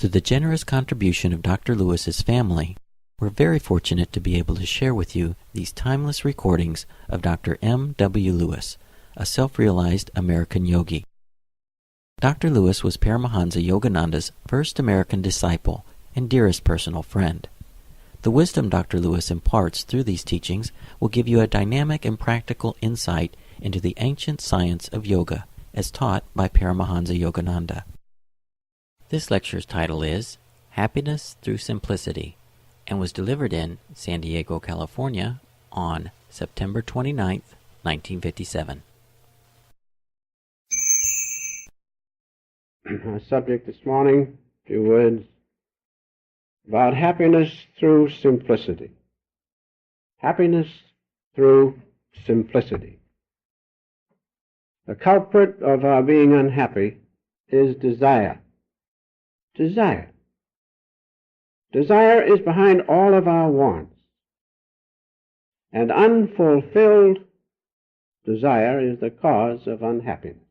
Through the generous contribution of Dr. Lewis's family, we're very fortunate to be able to share with you these timeless recordings of Dr. M. W. Lewis, a self-realized American yogi. Dr. Lewis was Paramahansa Yogananda's first American disciple and dearest personal friend. The wisdom Dr. Lewis imparts through these teachings will give you a dynamic and practical insight into the ancient science of yoga as taught by Paramahansa Yogananda. This lecture's title is Happiness Through Simplicity and was delivered in San Diego, California on September 29, 1957. Our subject this morning, a few words about happiness through simplicity. Happiness through simplicity. The culprit of our being unhappy is desire. Desire. Desire is behind all of our wants. And unfulfilled desire is the cause of unhappiness.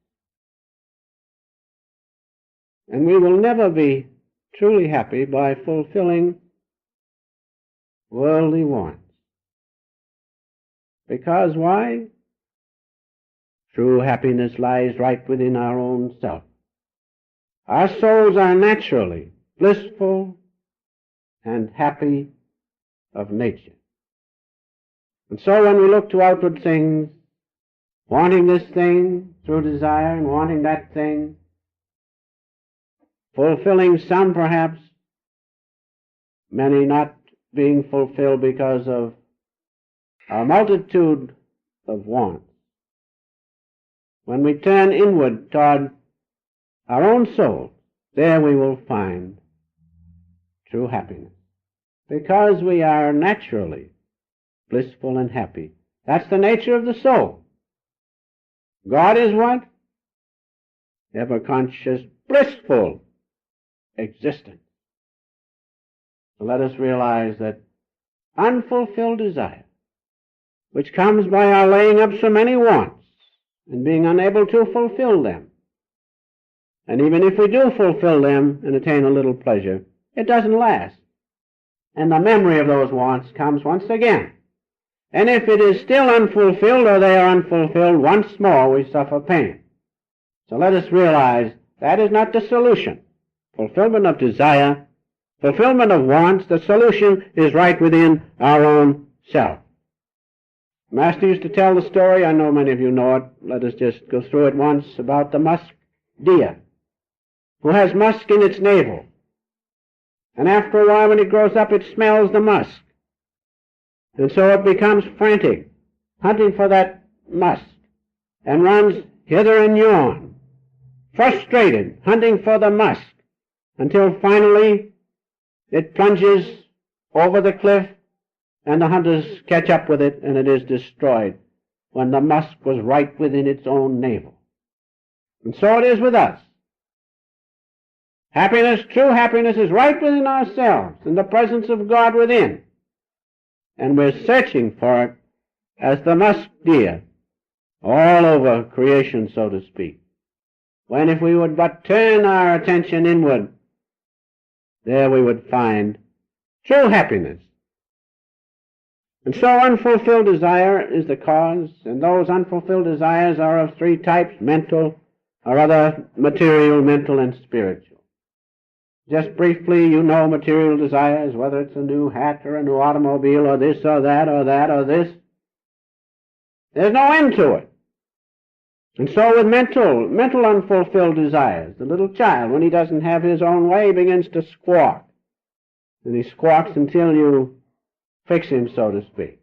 And we will never be truly happy by fulfilling worldly wants. Because why? True happiness lies right within our own self. Our souls are naturally blissful and happy of nature. And so when we look to outward things, wanting this thing through desire and wanting that thing, fulfilling some perhaps, many not being fulfilled because of a multitude of wants. When we turn inward toward our own soul, there we will find true happiness. Because we are naturally blissful and happy. That's the nature of the soul. God is what? Ever-conscious, blissful existence. So let us realize that unfulfilled desire, which comes by our laying up so many wants and being unable to fulfill them, and even if we do fulfill them and attain a little pleasure, it doesn't last. And the memory of those wants comes once again. And if it is still unfulfilled or they are unfulfilled, once more we suffer pain. So let us realize that is not the solution. Fulfillment of desire, fulfillment of wants, the solution is right within our own self. Master used to tell the story, I know many of you know it, let us just go through it once, about the musk deer, who has musk in its navel. And after a while, when it grows up, it smells the musk. And so it becomes frantic, hunting for that musk, and runs hither and yon, frustrated, hunting for the musk, until finally it plunges over the cliff, and the hunters catch up with it, and it is destroyed, when the musk was right within its own navel. And so it is with us. Happiness, true happiness, is right within ourselves, in the presence of God within. And we're searching for it as the musk deer, all over creation, so to speak. When if we would but turn our attention inward, there we would find true happiness. And so unfulfilled desire is the cause, and those unfulfilled desires are of three types: mental, or other material, mental, and spiritual. Just briefly, you know material desires, whether it's a new hat or a new automobile or this or that or that or this. There's no end to it. And so with mental unfulfilled desires, the little child, when he doesn't have his own way, begins to squawk. And he squawks until you fix him, so to speak.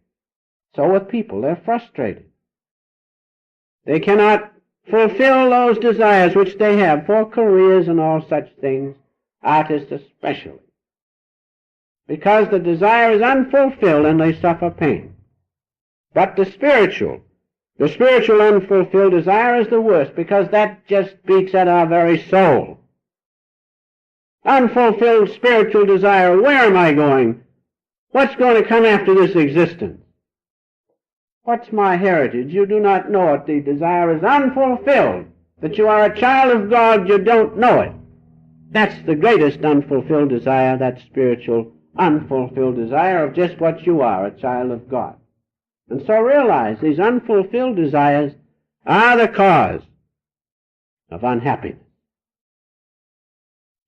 So with people, they're frustrated. They cannot fulfill those desires which they have for careers and all such things, artists especially, because the desire is unfulfilled and they suffer pain. But the spiritual unfulfilled desire is the worst, because that just speaks at our very soul. Unfulfilled spiritual desire, where am I going? What's going to come after this existence? What's my heritage? You do not know it. The desire is unfulfilled. That you are a child of God, you don't know it. That's the greatest unfulfilled desire, that spiritual unfulfilled desire of just what you are, a child of God. And so realize these unfulfilled desires are the cause of unhappiness.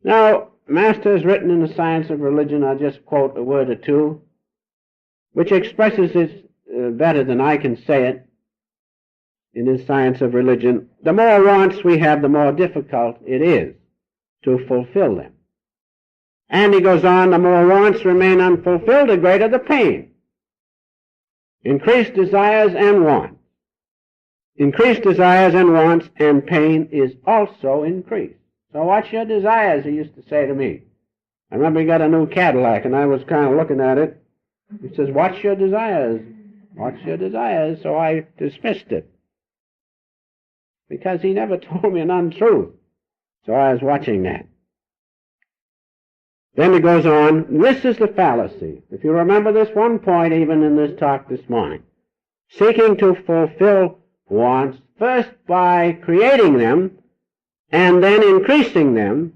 Now, Master has written in The Science of Religion, I'll just quote a word or two, which expresses it better than I can say it in his Science of Religion. The more wants we have, the more difficult it is to fulfill them. And he goes on, the more wants remain unfulfilled, the greater the pain. Increased desires and wants. Increased desires and wants, and pain is also increased. So what's your desires, he used to say to me. I remember he got a new Cadillac, and I was kind of looking at it. He says, what's your desires? What's your desires? So I dismissed it, because he never told me an untruth. So I was watching that. Then he goes on, this is the fallacy. If you remember this one point even in this talk this morning, seeking to fulfill wants, first by creating them, and then increasing them,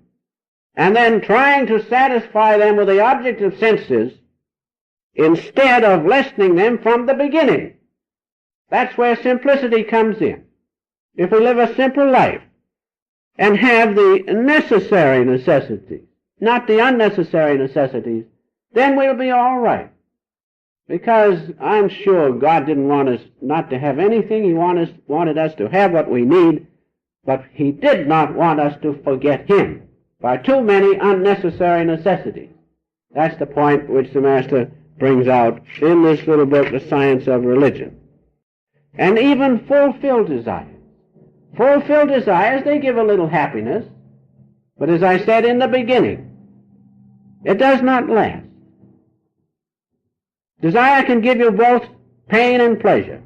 and then trying to satisfy them with the object of senses, instead of lessening them from the beginning. That's where simplicity comes in. If we live a simple life, and have the necessary necessities, not the unnecessary necessities, then we'll be all right. Because I'm sure God didn't want us not to have anything. He wanted us to have what we need, but he did not want us to forget him by too many unnecessary necessities. That's the point which the Master brings out in this little book, The Science of Religion. And even fulfilled desires. Fulfilled desires, they give a little happiness, but as I said in the beginning, it does not last. Desire can give you both pain and pleasure.